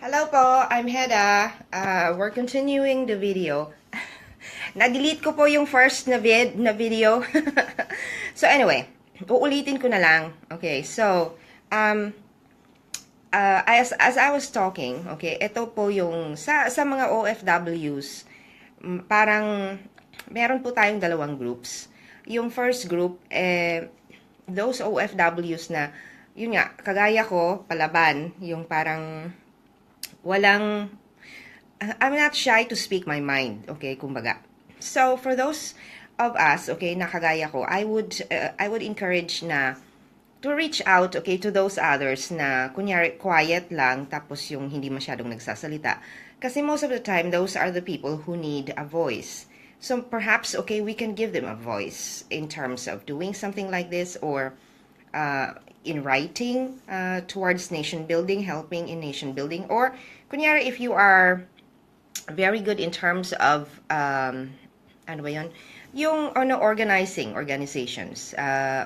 Hello po, I'm Heda. We're continuing the video. Na-delete ko po yung first na video. So anyway, uulitin ko na lang. Okay, so as I was talking, okay, ito po yung sa mga OFWs, parang meron po tayong dalawang groups. Yung first group, those OFWs na, yun nga, kagaya ko, palaban, yung parang walang, I'm not shy to speak my mind, okay, kumbaga. So, for those of us, okay, na kagaya ko, I would encourage na to reach out, okay, to those others na, kunyari, quiet lang, tapos yung hindi masyadong nagsasalita. Kasi most of the time, those are the people who need a voice. So, perhaps, okay, we can give them a voice in terms of doing something like this, or in writing towards nation building, helping in nation building, or kunyari if you are very good in terms of ano ba yun? Yung organizing organizations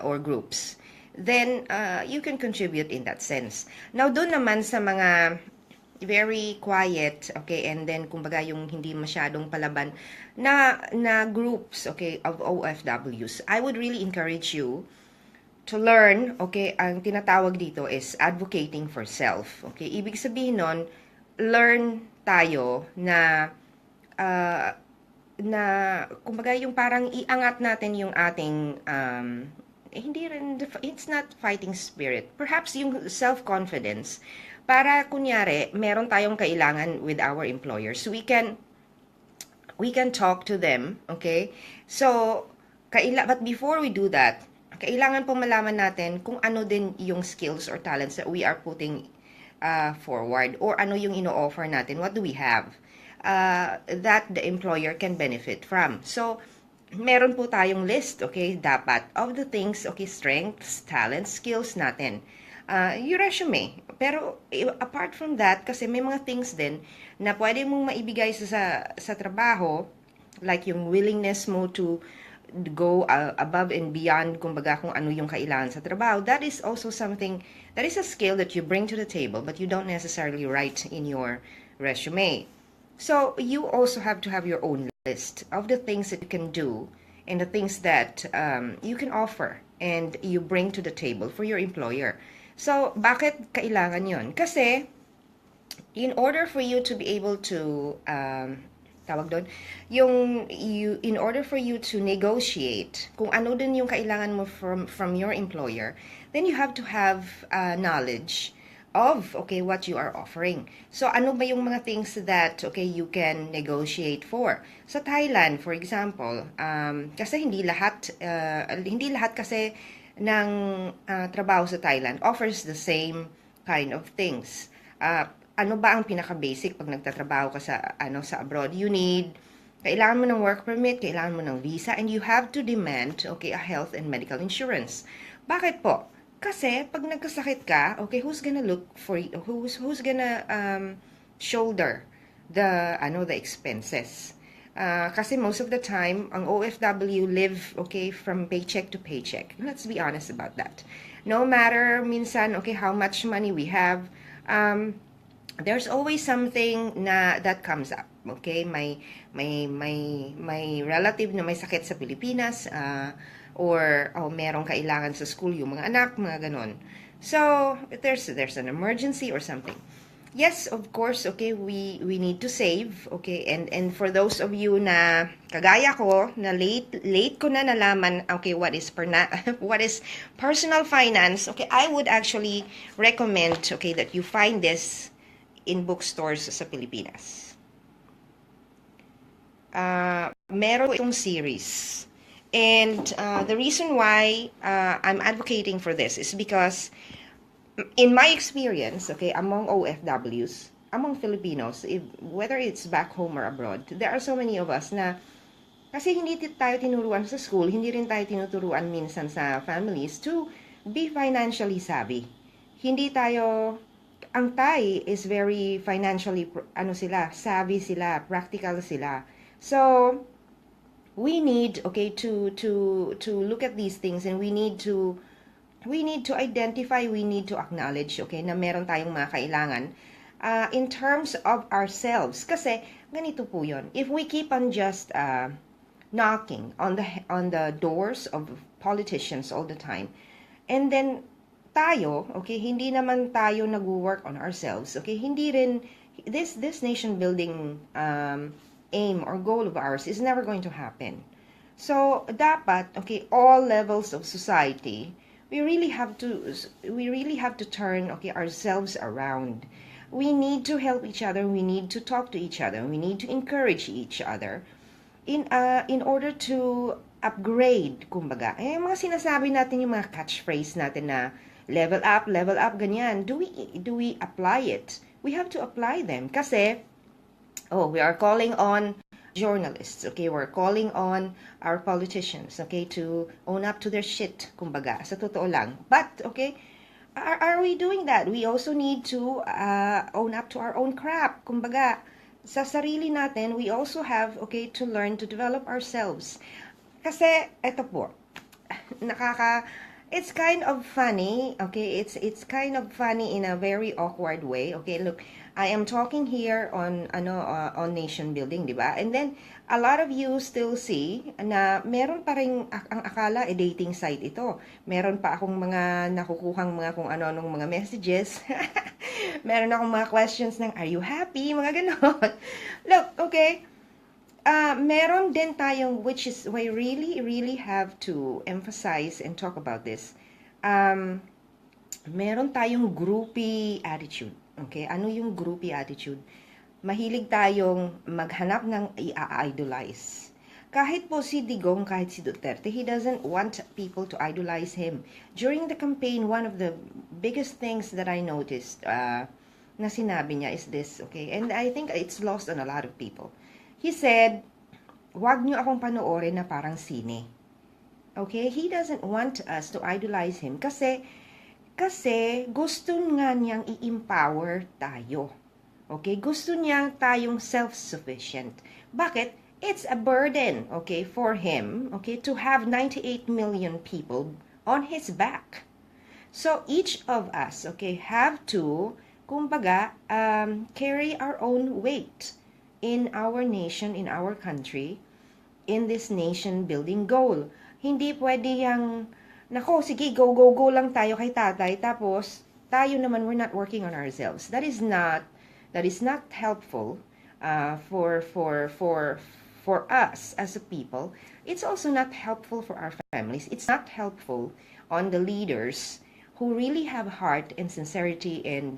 or groups, then you can contribute in that sense. Now, doon naman sa mga very quiet, okay, and then kumbaga yung hindi masyadong palaban na groups, okay, of OFWs, I would really encourage you to learn, okay, ang tinatawag dito is advocating for self. Okay, ibig sabihin nun, learn tayo na kumbaga yung parang iangat natin yung ating hindi rin, it's not fighting spirit. Perhaps yung self-confidence para kunyari meron tayong kailangan with our employers. We can talk to them, okay? So, but before we do that, kailangan po malaman natin kung ano din yung skills or talents that we are putting forward, or ano yung ino-offer natin, what do we have that the employer can benefit from. So, meron po tayong list, okay, dapat, of the things, okay, strengths, talents, skills natin. Your resume. Pero, apart from that, kasi may mga things din na pwede mong maibigay sa trabaho, like yung willingness mo to go above and beyond, kumbaga kung ano yung kailangan sa trabaho. That is also something, that is a skill that you bring to the table, but you don't necessarily write in your resume. So, you also have to have your own list of the things that you can do and the things that you can offer and you bring to the table for your employer. So, bakit kailangan yon? Kasi, in order for you to be able to tawag doon, in order for you to negotiate kung ano din yung kailangan mo from your employer, then you have to have knowledge of, okay, what you are offering. So, ano ba yung mga things that, okay, you can negotiate for? Sa Thailand, for example, kasi hindi lahat kasi ng trabaho sa Thailand offers the same kind of things. Ano ba ang pinaka-basic pag nagtatrabaho ka sa abroad? Kailangan mo ng work permit, kailangan mo ng visa, and you have to demand, okay, a health and medical insurance. Bakit po? Kasi pag nagkasakit ka, okay, who's gonna look for you? Who's gonna shoulder the expenses? Kasi most of the time, ang OFW live, okay, from paycheck to paycheck. Let's be honest about that. No matter minsan, okay, how much money we have, there's always something that comes up. Okay, may relative na may sakit sa Pilipinas, or merong kailangan sa school yung mga anak, mga ganon. So, there's an emergency or something. Yes, of course, okay, we need to save, okay, and for those of you na kagaya ko na late ko na nalaman, okay, what is personal finance, okay, I would actually recommend, okay, that you find this in bookstores sa Pilipinas. Meron itong series. And the reason why I'm advocating for this is because in my experience, okay, among OFWs, among Filipinos, whether it's back home or abroad, there are so many of us na kasi hindi tayo tinuruan sa school, hindi rin tayo tinuturuan minsan sa families to be financially savvy. Hindi tayo, ang Thai is very financially, savvy sila, practical sila. So, we need, okay, to look at these things, and we need to identify, we need to acknowledge, okay, na meron tayong mga kailangan in terms of ourselves. Kasi, ganito po yun. If we keep on just knocking on the doors of politicians all the time, and then tayo, okay, hindi naman tayo nag-work on ourselves, okay, hindi rin, this nation building aim or goal of ours is never going to happen. So, dapat, okay, all levels of society, we really have to turn, okay, ourselves around. We need to help each other, we need to talk to each other, we need to encourage each other in order to upgrade, kumbaga. Mga sinasabi natin, yung mga catchphrase natin na level up, ganyan. Do we apply it? We have to apply them kasi we are calling on journalists, okay? We're calling on our politicians, okay, to own up to their shit, kumbaga, sa totoo lang. But, okay, are we doing that? We also need to own up to our own crap, kumbaga. Sa sarili natin, we also have, okay, to learn to develop ourselves. Kasi, eto po, it's kind of funny, okay? It's kind of funny in a very awkward way. Okay, look, I am talking here on on nation building, di ba? And then a lot of you still see na meron pa ring ang akala dating site ito. Meron pa akong mga nakukuhang mga kung ano-anong mga messages. Meron akong mga questions ng are you happy? Mga ganon. Look, okay. Meron din tayong, which is we really have to emphasize and talk about this. Meron tayong groupie attitude. Okay? Ano yung groupie attitude? Mahilig tayong maghanap ng i-idolize. Kahit po si Digong, kahit si Duterte, he doesn't want people to idolize him. During the campaign, one of the biggest things that I noticed na sinabi niya is this, okay? And I think it's lost on a lot of people. He said, wag niyo akong panoorin na parang sine. Okay? He doesn't want us to idolize him kasi gusto nga niyang i-empower tayo. Okay? Gusto niya tayong self-sufficient. Bakit? It's a burden, okay, for him, okay, to have 98 million people on his back. So each of us, okay, have to, kumbaga, carry our own weight in our nation, in our country, in this nation-building goal. Hindi pwede yung nako, sige, go lang tayo kay tatay, tapos tayo naman, we're not working on ourselves. That is not helpful for us as a people. It's also not helpful for our families. It's not helpful on the leaders who really have heart and sincerity and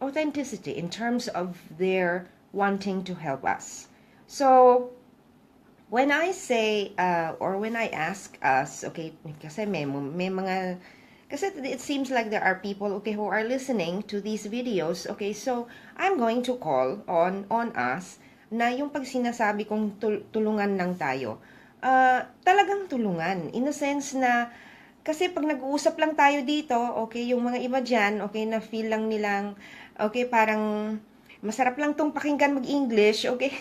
authenticity in terms of their wanting to help us. So, when I say, or when I ask us, okay, kasi may mga, kasi it seems like there are people, okay, who are listening to these videos, okay, so I'm going to call on us na yung pag sinasabi kong tulungan lang tayo, talagang tulungan, in a sense na, kasi pag nag-uusap lang tayo dito, okay, yung mga iba dyan, okay, na feel lang nilang, okay, parang masarap lang tong pakinggan mag-English, okay,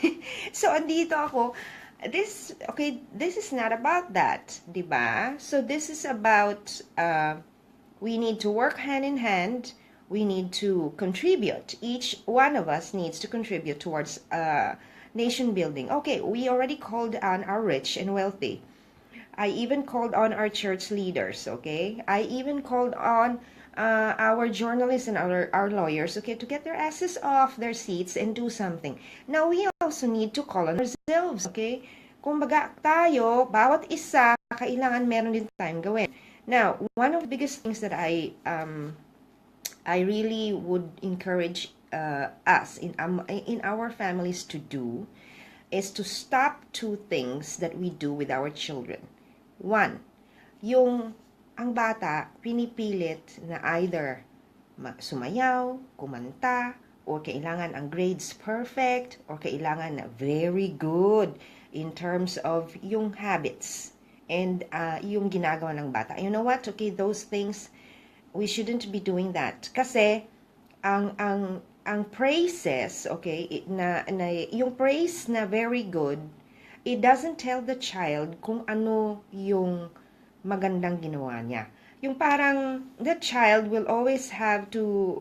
so andito ako, this is not about that, diba? So this is about we need to work hand in hand. We need to contribute. Each one of us needs to contribute towards nation building. Okay, we already called on our rich and wealthy. I even called on our church leaders, okay? I even called on our journalists and our lawyers, okay, to get their asses off their seats and do something. Now, we also need to call on ourselves, okay? Kumbaga, tayo, bawat isa, kailangan meron din tayong gawin. Now, one of the biggest things that I really would encourage us in our families to do is to stop two things that we do with our children. One, ang bata pinipilit na either sumayaw, kumanta, or kailangan ang grades perfect, or kailangan na very good in terms of yung habits and yung ginagawa ng bata. You know what? Okay, those things, we shouldn't be doing that. Kasi ang praises, okay, yung praise na very good, it doesn't tell the child kung ano yung magandang ginawa niya. Yung parang the child will always have to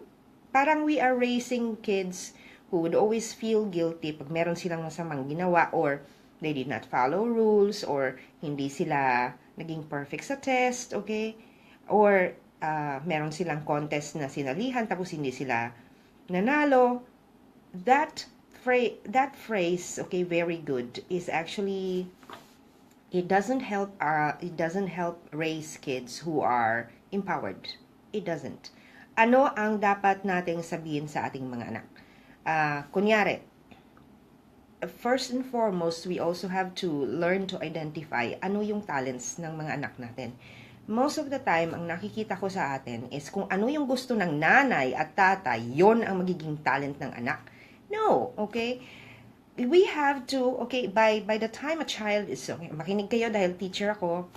parang we are raising kids who would always feel guilty pag meron silang masamang ginawa, or they did not follow rules, or hindi sila naging perfect sa test, okay? Or meron silang contest na sinalihan tapos hindi sila nanalo. That phrase, okay, very good, is actually, it doesn't help raise kids who are empowered. It doesn't. Ano ang dapat nating sabihin sa ating mga anak? Kunyari, first and foremost, we also have to learn to identify ano yung talents ng mga anak natin. Most of the time, ang nakikita ko sa atin is kung ano yung gusto ng nanay at tatay, yon ang magiging talent ng anak. No, okay? We have to, okay, by the time a child is, okay, makinig kayo dahil teacher ako,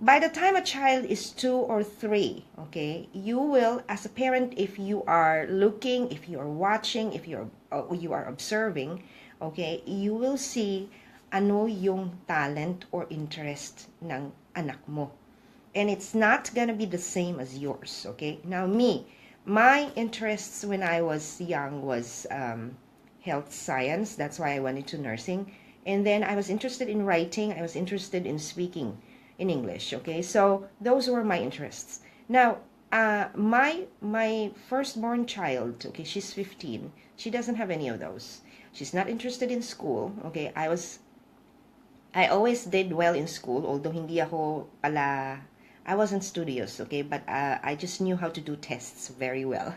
by the time a child is 2 or 3, okay, you will, as a parent, if you are looking, if you are watching, if you are observing, okay, you will see ano yung talent or interest ng anak mo. And it's not gonna be the same as yours, okay? Now my interests when I was young was health science. That's why I went into nursing. And then I was interested in writing. I was interested in speaking in English, okay? So those were my interests. Now, my firstborn child, okay, she's 15. She doesn't have any of those. She's not interested in school, okay? I always did well in school, although hindi ako pala, I wasn't studious, okay? But I just knew how to do tests very well.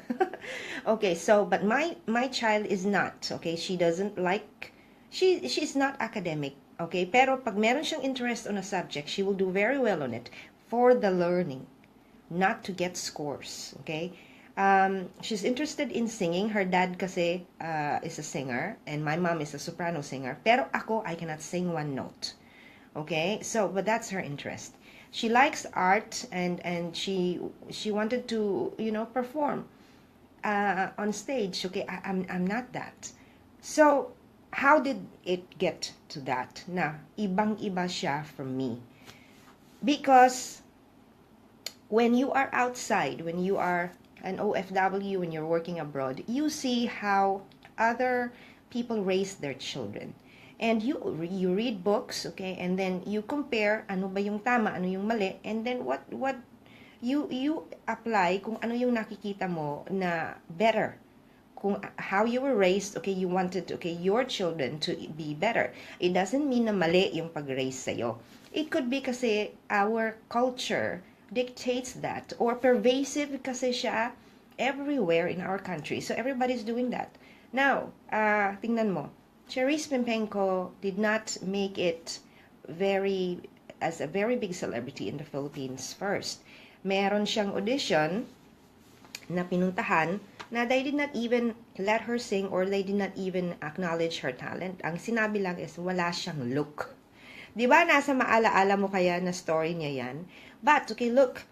Okay, so, but my child is not, okay? She doesn't like, she's not academic, okay? Pero pag meron siyang interest on a subject, she will do very well on it for the learning, not to get scores, okay? She's interested in singing. Her dad kasi is a singer, and my mom is a soprano singer. Pero ako, I cannot sing one note. Okay? So, but that's her interest. She likes art, and she wanted to, perform on stage. Okay? I'm not that. So, how did it get to that? Na, ibang-iba siya from me. Because when you are outside, when you are an OFW, when you're working abroad, you see how other people raise their children. And you read books, okay, and then you compare ano ba yung tama, ano yung mali, and then what you apply kung ano yung nakikita mo na better. Kung how you were raised, okay, you wanted, okay, your children to be better. It doesn't mean na mali yung pag-raise sa'yo. It could be kasi our culture dictates that, or pervasive kasi siya everywhere in our country. So everybody's doing that. Now, tingnan mo, Cherise Pimpenko did not make it as a very big celebrity in the Philippines first. Meron siyang audition na pinuntahan na they did not even let her sing, or they did not even acknowledge her talent. Ang sinabi lang is wala siyang look. Di ba nasa maalaala mo kaya na story niya yan? But, okay, look,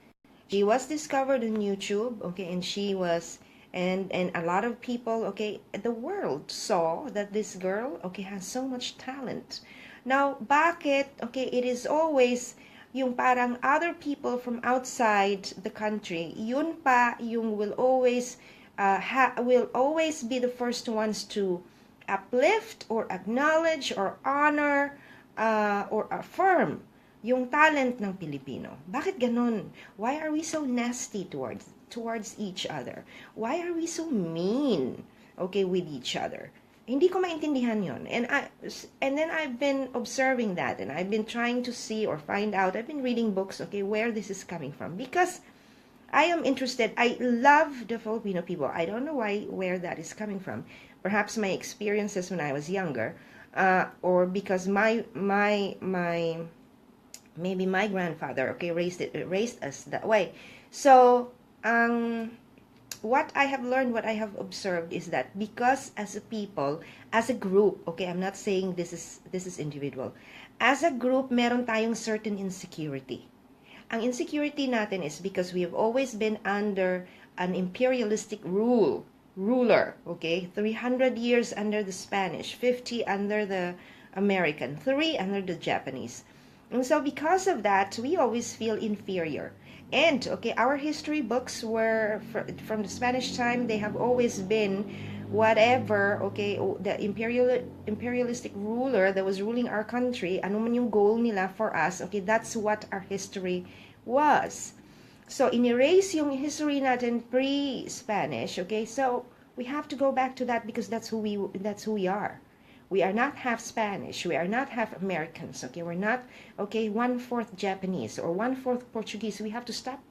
she was discovered on YouTube, okay, and she was, and a lot of people, okay, the world saw that this girl, okay, has so much talent. Now, bakit, okay, it is always yung parang other people from outside the country, yun pa yung will always be the first ones to uplift or acknowledge or honor or affirm yung talent ng Pilipino. Bakit ganun? Why are we so nasty towards each other? Why are we so mean, okay, with each other? Hindi ko maintindihan yon. And then I've been observing that, and I've been trying to see or find out. I've been reading books, okay, where this is coming from, because I am interested. I love the Filipino people. I don't know where that is coming from. Perhaps my experiences when I was younger, or because maybe my grandfather, okay, raised us that way. So, what I have learned, what I have observed is that because as a people, as a group, okay, I'm not saying this is individual. As a group, meron tayong certain insecurity. Ang insecurity natin is because we have always been under an imperialistic ruler, okay? 300 years under the Spanish, 50 under the American, 3 under the Japanese. And so because of that, we always feel inferior. And okay, our history books were from the Spanish time. They have always been whatever, okay, the imperialistic ruler that was ruling our country, ano man yung goal nila for us, okay, that's what our history was. So in-erase yung history natin pre-Spanish, okay? So we have to go back to that because that's who we are. We are not half Spanish. We are not half Americans. Okay, we're not, okay, 1/4 Japanese or 1/4 Portuguese. We have to stop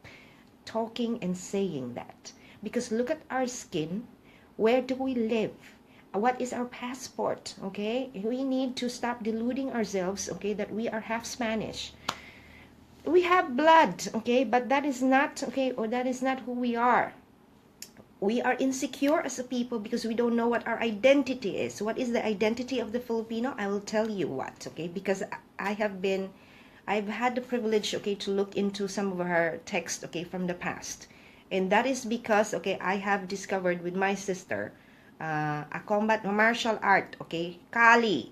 talking and saying that because look at our skin. Where do we live? What is our passport? Okay, we need to stop deluding ourselves. Okay, that we are half Spanish. We have blood. Okay, but that is not okay, or that is not who we are. We are insecure as a people because we don't know what our identity is. What is the identity of the Filipino? I will tell you what, okay? Because I've had the privilege, okay, to look into some of her texts, okay, from the past. And that is because, okay, I have discovered with my sister a martial art, okay? Kali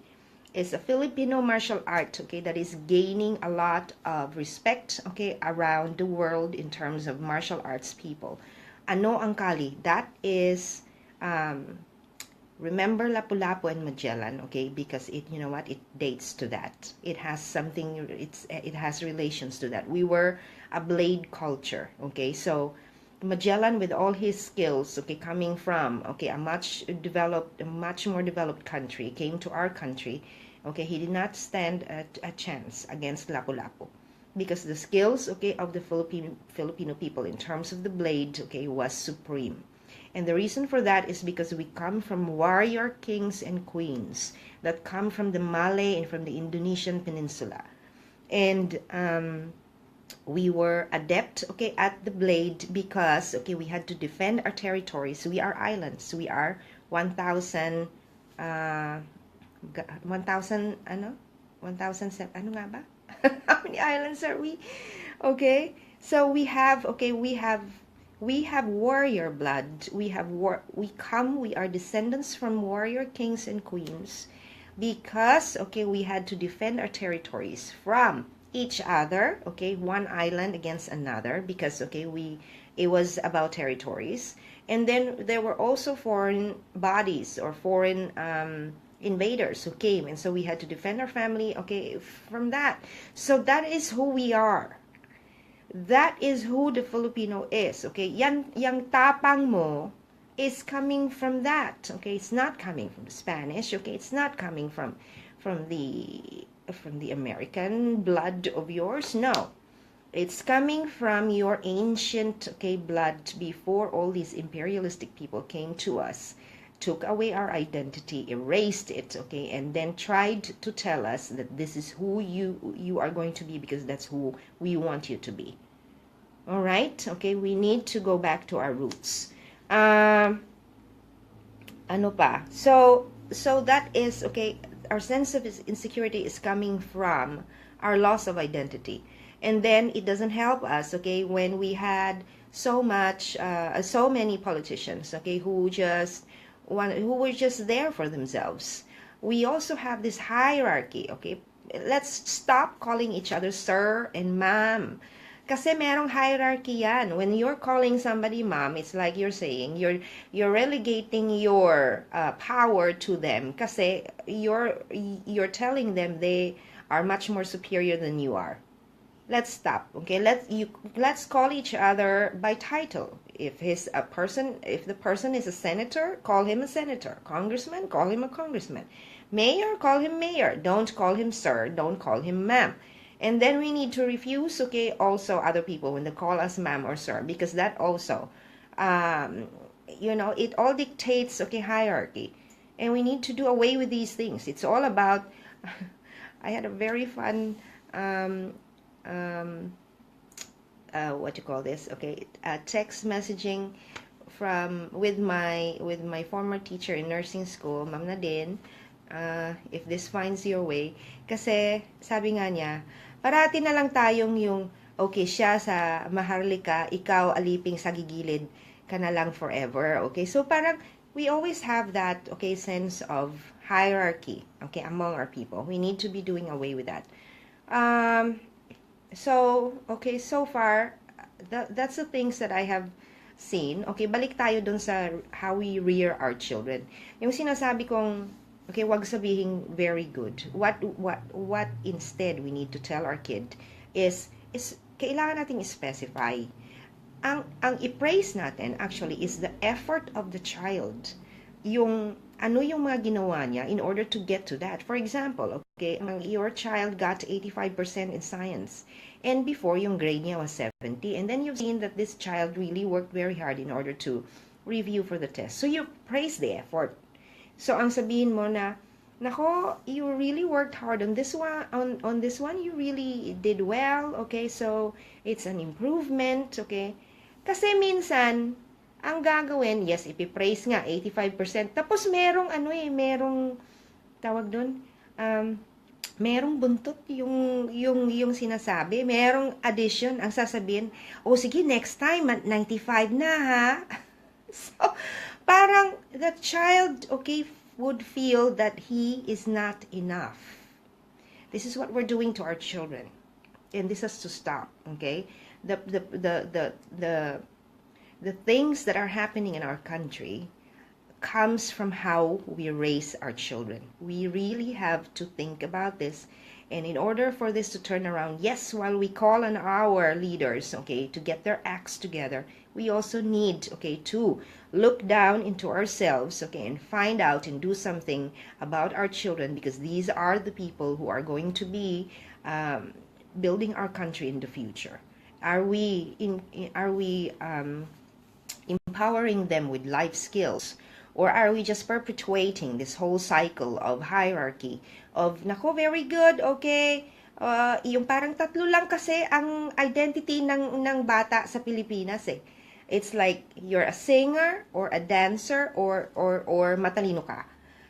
is a Filipino martial art, okay, that is gaining a lot of respect, okay, around the world in terms of martial arts people. Ano ang Kali? That is, remember Lapu-Lapu and Magellan, okay? Because it, you know what, it dates to that. It has something, it has relations to that. We were a blade culture, okay? So Magellan, with all his skills, okay, coming from, okay, a much more developed country, came to our country, okay? He did not stand a chance against Lapu-Lapu. Because the skills, okay, of the Filipino people in terms of the blade, okay, was supreme. And the reason for that is because we come from warrior kings and queens that come from the Malay and from the Indonesian peninsula. And we were adept, okay, at the blade because, okay, we had to defend our territories. We are islands. We are 1,000, 1,000, ano? 1,007, ano nga ba? How many islands are we? Okay, so we have warrior blood. We are descendants from warrior kings and queens because, okay, we had to defend our territories from each other, okay, one island against another because, okay, it was about territories. And then there were also foreign bodies or foreign invaders who came, and so we had to defend our family, okay, from that. So that is who we are. That is who the Filipino is, okay? Yang tapang mo is coming from that, okay? It's not coming from the Spanish, okay? It's not coming from the American blood of yours. No, it's coming from your ancient, okay, blood before all these imperialistic people came to us, took away our identity, erased it, okay, and then tried to tell us that this is who you are going to be because that's who we want you to be. All right, okay, we need to go back to our roots. Ano pa? So that is, okay, our sense of insecurity is coming from our loss of identity. And then it doesn't help us, okay, when we had so many politicians, okay, who were just there for themselves. We also have this hierarchy, okay? Let's stop calling each other sir and ma'am. Kasi merong hierarchy yan. When you're calling somebody ma'am, it's like you're saying, you're relegating your power to them. Kasi you're telling them they are much more superior than you are. Let's stop, okay? Let's call each other by title. If the person is a senator, call him a senator. Congressman, call him a congressman. Mayor, call him mayor. Don't call him sir. Don't call him ma'am. And then we need to refuse, okay, also other people when they call us ma'am or sir, because that also, it all dictates, okay, hierarchy. And we need to do away with these things. It's all about, I had a very fun, what you call this, okay, text messaging with my former teacher in nursing school, Ma'am Nadine, if this finds your way. Kasi sabi nga niya, parati na lang tayong yung, okay, siya sa Maharlika, ikaw aliping sa gigilid ka na lang forever, okay? So parang we always have that, okay, sense of hierarchy, okay, among our people. We need to be doing away with that. So far, That's the things that I have seen. Okay, balik tayo dun sa how we rear our children. Yung sinasabi kong, okay, wag sabihin very good. What instead we need to tell our kid is kailangan nating specify. Ang i-praise natin actually is the effort of the child. Yung ano yung mga ginawa niya in order to get to that. For example, okay, your child got 85% in science. And before, yung grade niya was 70. And then you've seen that this child really worked very hard in order to review for the test. So you praise the effort. So ang sabihin mo na, nako, you really worked hard on this one. On this one, you really did well. Okay, so it's an improvement. Okay, kasi minsan ang gagawin, yes, ipipraise nga 85%. Tapos merong tawag doon, merong buntot yung sinasabi, merong addition ang sasabihin, sige, next time 95 na ha. So, parang the child, okay, would feel that he is not enough. This is what we're doing to our children. And this has to stop, okay? The things that are happening in our country comes from how we raise our children. We really have to think about this. And in order for this to turn around, yes, while we call on our leaders, okay, to get their acts together, we also need, okay, to look down into ourselves, okay, and find out and do something about our children, because these are the people who are going to be building our country in the future. Are we empowering them with life skills? Or are we just perpetuating this whole cycle of hierarchy of, nako, very good, okay, yung parang tatlo lang kasi ang identity ng bata sa Pilipinas eh. It's like you're a singer or a dancer or matalino ka.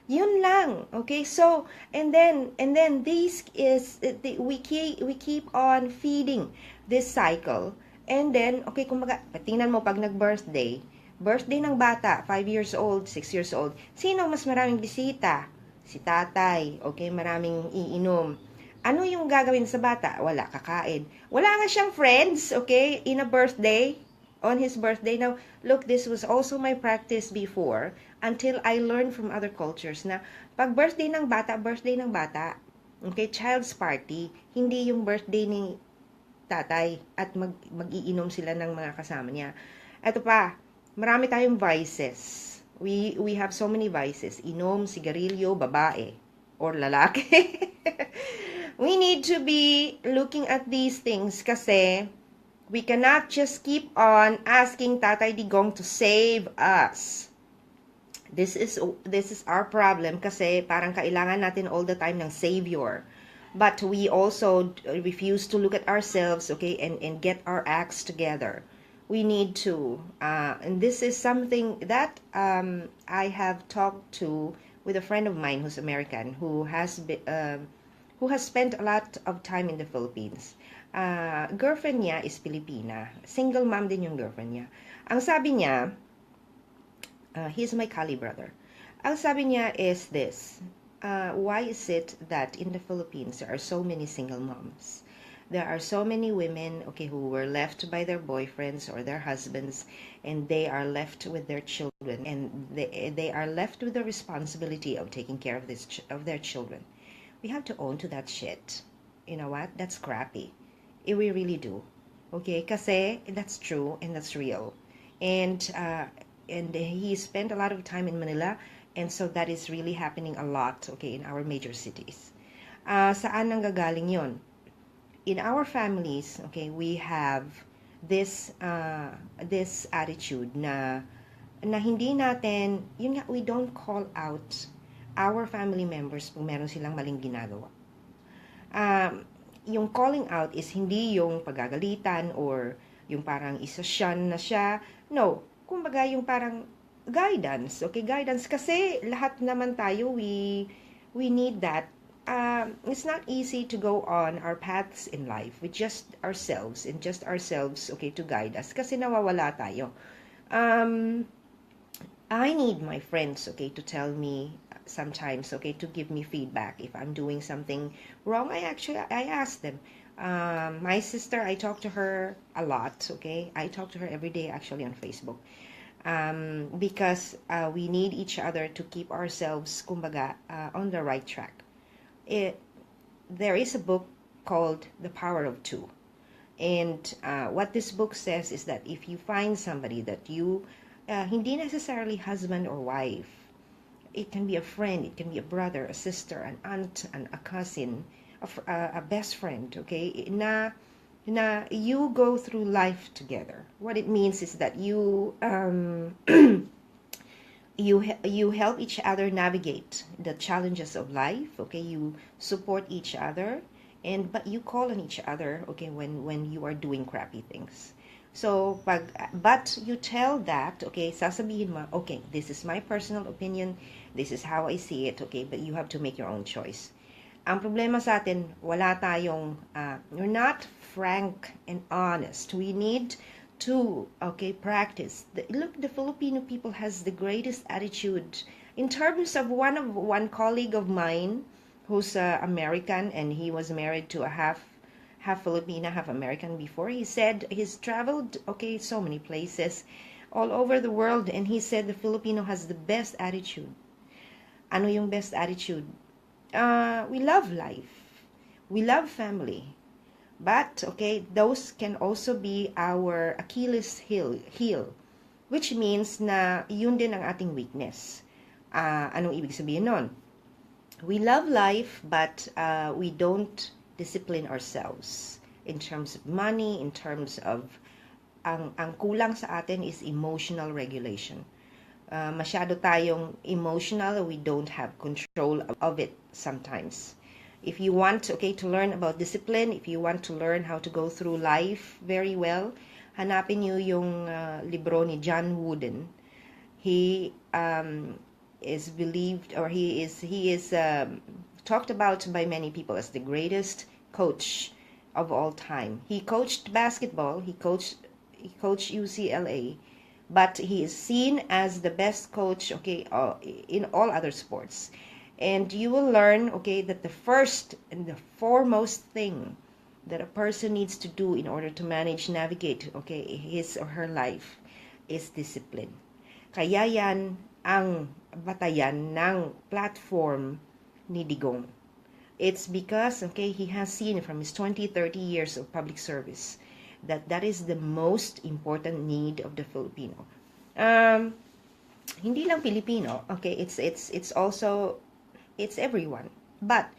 Yun lang, okay? So, and then this is we keep on feeding this cycle. And then, okay, kumbaga, tingnan mo pag birthday ng bata, 5 years old, 6 years old, sino mas maraming bisita? Si tatay, okay, maraming iinom. Ano yung gagawin sa bata? Wala, kakain. Wala nga siyang friends, okay, in a birthday, on his birthday. Now, look, this was also my practice before until I learned from other cultures na pag birthday ng bata, okay, child's party, hindi yung birthday ni tatay at mag-iinom sila ng mga kasama niya. Ito pa, marami tayong vices. We have so many vices. Inom, sigarilyo, babae, or lalaki. We need to be looking at these things kasi we cannot just keep on asking Tatay Digong to save us. This is our problem kasi parang kailangan natin all the time ng savior. But we also refuse to look at ourselves, okay, and get our acts together. We need to, and this is something that I have talked to with a friend of mine who's American, who has spent a lot of time in the Philippines. Girlfriend niya is Filipina. Single mom din yung girlfriend niya. Ang sabi niya, he's my Kali brother. Ang sabi niya is this, why is it that in the Philippines there are so many single moms? There are so many women, okay, who were left by their boyfriends or their husbands, and they are left with their children, and they are left with the responsibility of taking care of their children. We have to own to that shit. You know what? That's crappy. We really do. Okay, kasi that's true and that's real. And he spent a lot of time in Manila, and so that is really happening a lot, okay, in our major cities. Saan nanggagaling yon? In our families, okay, we have this attitude na hindi natin, yun nga, we don't call out our family members kung meron silang maling ginagawa. Yung calling out is hindi yung pagagalitan or yung parang isa-shun na siya. No, kumbaga yung parang guidance, okay, guidance, kasi lahat naman tayo, we need that. It's not easy to go on our paths in life with just ourselves, okay, to guide us, kasi nawawala tayo. I need my friends, okay, to tell me sometimes, okay, to give me feedback if I'm doing something wrong. I ask them, My sister, I talk to her a lot, okay? I talk to her every day actually on Facebook. Because we need each other to keep ourselves, kumbaga, on the right track. There is a book called The Power of Two. And what this book says is that if you find somebody that you, hindi necessarily husband or wife, it can be a friend, it can be a brother, a sister, an aunt, a cousin, a best friend, okay, na you go through life together. What it means is that you you help each other navigate the challenges of life, okay, you support each other, but you call on each other, okay, when you are doing crappy things. So but you tell that, okay, sasabihin mo, okay, this is my personal opinion, this is how I see it, okay, but you have to make your own choice. Ang problema sa atin, wala tayong, we're not frank and honest. We need to, okay, practice. Look, the Filipino people has the greatest attitude. In terms of one colleague of mine who's American, and he was married to a half Filipina, half American before. He said he's traveled, okay, so many places all over the world, and he said the Filipino has the best attitude. Ano yung best attitude? We love life. We love family. But, okay, those can also be our Achilles heel, which means na yun din ang ating weakness. Anong ibig sabihin nun? We love life, but we don't discipline ourselves in terms of money, in terms of, ang kulang sa atin is emotional regulation. Masyado tayong emotional, we don't have control of it sometimes. If you want, okay, to learn about discipline, if you want to learn how to go through life very well, hanapin niyo yung libro ni John Wooden. He is believed, or he is talked about by many people as the greatest coach of all time. He coached basketball, he coached UCLA, but he is seen as the best coach, okay, in all other sports. And you will learn, okay, that the first and the foremost thing that a person needs to do in order to navigate, okay, his or her life is discipline. Kaya yan ang batayan ng platform ni Digong. It's because, okay, he has seen from his 20-30 years of public service that is the most important need of the Filipino. Hindi lang Filipino, okay, it's also, it's everyone. But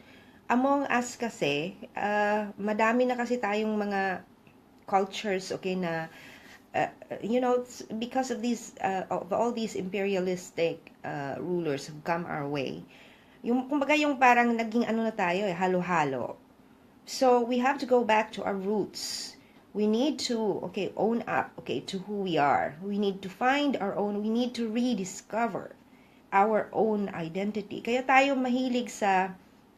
among us kasi, madami na kasi tayong mga cultures, okay, na because of these of all these imperialistic rulers who come our way, yung kumbaga yung parang naging ano na tayo, halo-halo. So we have to go back to our roots. We need to, okay, own up, okay, to who we are. We need to find our own, we need to rediscover our own identity. Kaya tayo mahilig sa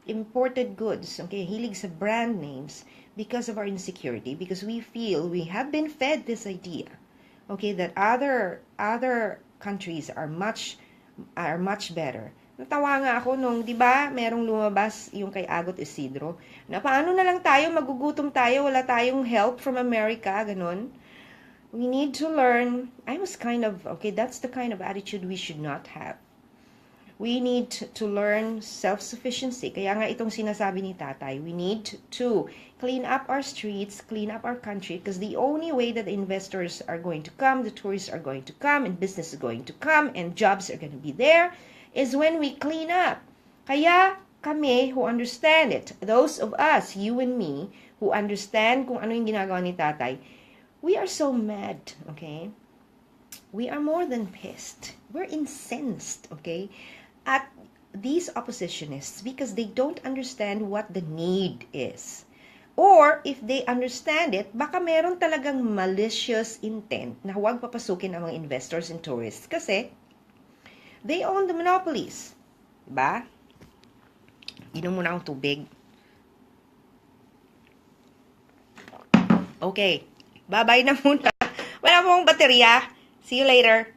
imported goods, okay, hilig sa brand names because of our insecurity, because we feel we have been fed this idea, okay, that other countries are much better. Natawa nga ako nung, di ba, merong lumabas yung kay Agot Isidro, na paano na lang tayo, magugutom tayo, wala tayong help from America, ganon. We need to learn, I was kind of, okay, that's the kind of attitude we should not have. We need to learn self-sufficiency. Kaya nga itong sinasabi ni Tatay, we need to clean up our streets, clean up our country, because the only way that the investors are going to come, the tourists are going to come, and business is going to come, and jobs are going to be there, is when we clean up. Kaya kami who understand it, those of us, you and me, who understand kung ano yung ginagawa ni Tatay, we are so mad, okay? We are more than pissed. We're incensed, okay? At these oppositionists because they don't understand what the need is. Or if they understand it, baka meron talagang malicious intent na huwag papasukin ang mga investors and tourists kasi they own the monopolies. Diba? Inom muna akong tubig. Okay. Bye-bye na muna. Wala pong baterya. See you later.